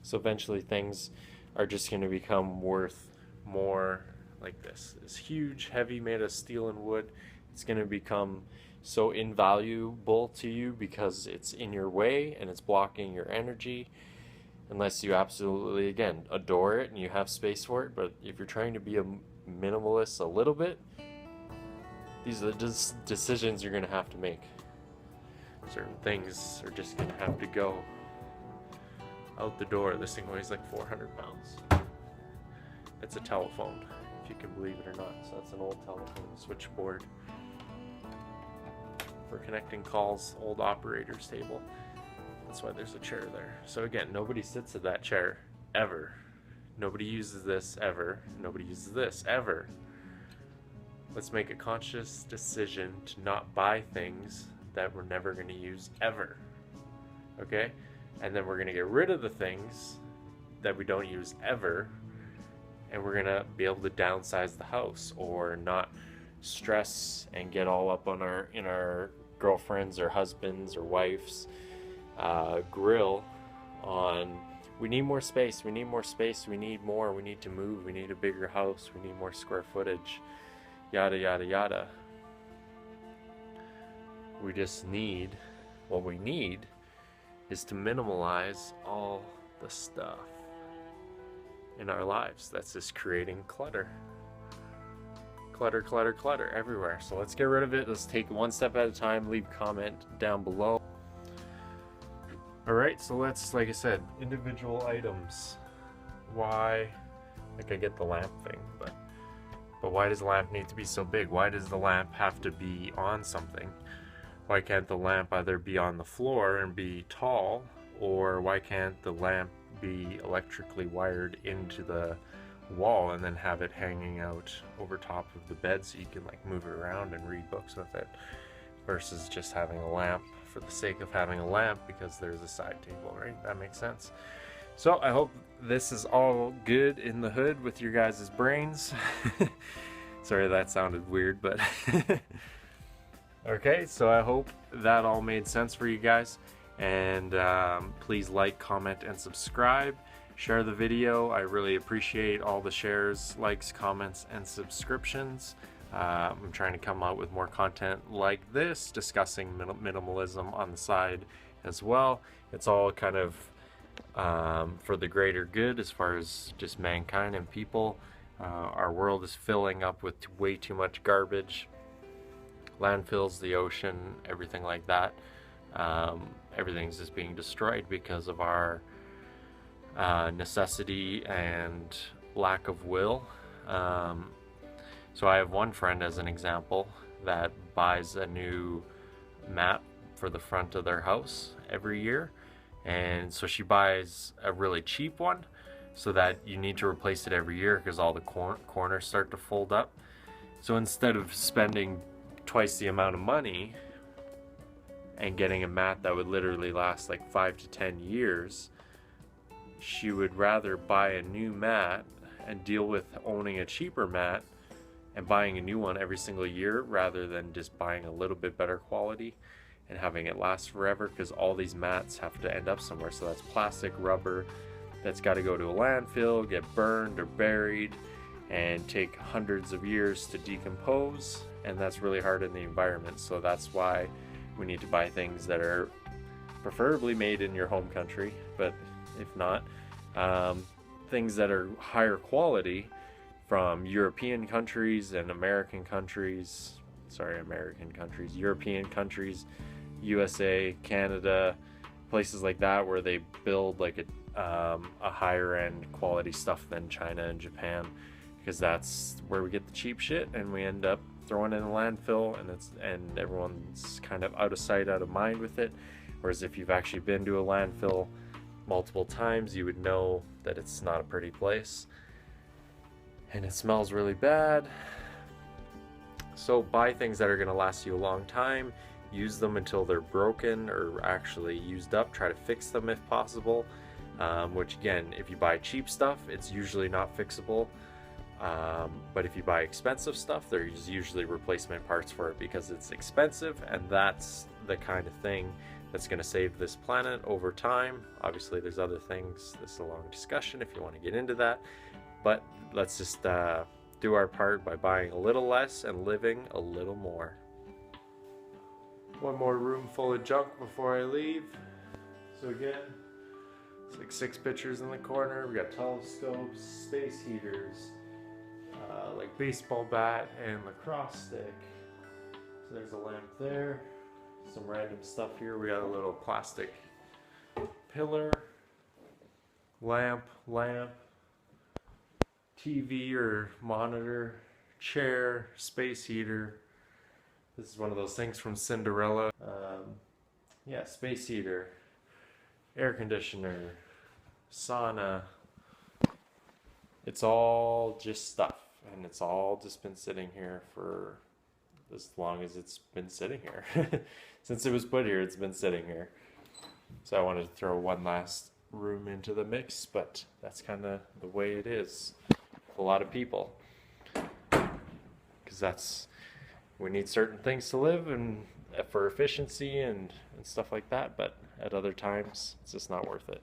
So eventually things are just going to become worth more. Like this huge heavy made of steel and wood, it's going to become so invaluable to you because it's in your way and it's blocking your energy, unless you absolutely, again, adore it and you have space for it. But if you're trying to be a minimalist a little bit, these are the decisions you're going to have to make. Certain things are just going to have to go out the door. This thing weighs like 400 pounds. It's a telephone, if you can believe it or not. So that's an old telephone switchboard for connecting calls, old operator's table. That's why there's a chair there. So again, nobody sits at that chair ever. Nobody uses this ever. Nobody uses this ever. Let's make a conscious decision to not buy things that we're never going to use ever. Okay? And then we're going to get rid of the things that we don't use ever, and we're going to be able to downsize the house or not stress and get all up on our girlfriends or husbands or wives grill on, we need more space, we need more space, we need more, we need to move, we need a bigger house, we need more square footage, yada yada yada. We just need, what we need is to minimalize all the stuff in our lives that's just creating clutter. Clutter, clutter, clutter everywhere. So let's get rid of it. Let's take one step at a time. Leave a comment down below. Alright, so let's, like I said, individual items. Why, like I get the lamp thing, but why does the lamp need to be so big? Why does the lamp have to be on something? Why can't the lamp either be on the floor and be tall, or why can't the lamp be electrically wired into the wall and then have it hanging out over top of the bed so you can like move it around and read books with it, versus just having a lamp for the sake of having a lamp because there's a side table, right? That makes sense. So I hope this is all good in the hood with your guys' brains. Sorry, that sounded weird, but okay, so I hope that all made sense for you guys. And please like, comment, and subscribe. Share the video. I really appreciate all the shares, likes, comments, and subscriptions. I'm trying to come out with more content like this, discussing minimalism on the side as well. It's all kind of for the greater good as far as just mankind and people. Our world is filling up with way too much garbage. Landfills, the ocean, everything like that. Everything's just being destroyed because of our necessity and lack of will. So I have one friend, as an example, that buys a new mat for the front of their house every year. And so she buys a really cheap one so that you need to replace it every year because all the corners start to fold up. So instead of spending twice the amount of money and getting a mat that would literally last like 5 to 10 years, she would rather buy a new mat and deal with owning a cheaper mat and buying a new one every single year rather than just buying a little bit better quality and having it last forever, because all these mats have to end up somewhere. So that's plastic, rubber, that's got to go to a landfill, get burned or buried, and take hundreds of years to decompose, and that's really hard in the environment. So that's why we need to buy things that are preferably made in your home country, but if not, things that are higher quality from European countries and European countries, USA, Canada, places like that, where they build like a higher end quality stuff than China and Japan, because that's where we get the cheap shit and we end up throwing it in a landfill, and everyone's kind of out of sight, out of mind with it. Whereas if you've actually been to a landfill multiple times, you would know that it's not a pretty place and it smells really bad. So buy things that are going to last you a long time. Use them until they're broken or actually used up. Try to fix them if possible, which again, if you buy cheap stuff, it's usually not fixable. But if you buy expensive stuff, there's usually replacement parts for it because it's expensive, and that's the kind of thing that's going to save this planet over time. Obviously, there's other things. This is a long discussion if you want to get into that, but let's just do our part by buying a little less and living a little more. One more room full of junk before I leave. So again, it's like 6 pictures in the corner. We got telescopes, space heaters, like baseball bat and lacrosse stick. So there's a lamp there. Some random stuff here. We got a little plastic pillar, lamp, TV or monitor, chair, space heater. This is one of those things from Cinderella. Yeah, space heater, air conditioner, sauna. It's all just stuff, and it's all just been sitting here for as long as it's been sitting here. Since it was put here, it's been sitting here. So I wanted to throw one last room into the mix, but that's kind of the way it is with a lot of people. Because we need certain things to live and for efficiency and stuff like that, but at other times, it's just not worth it.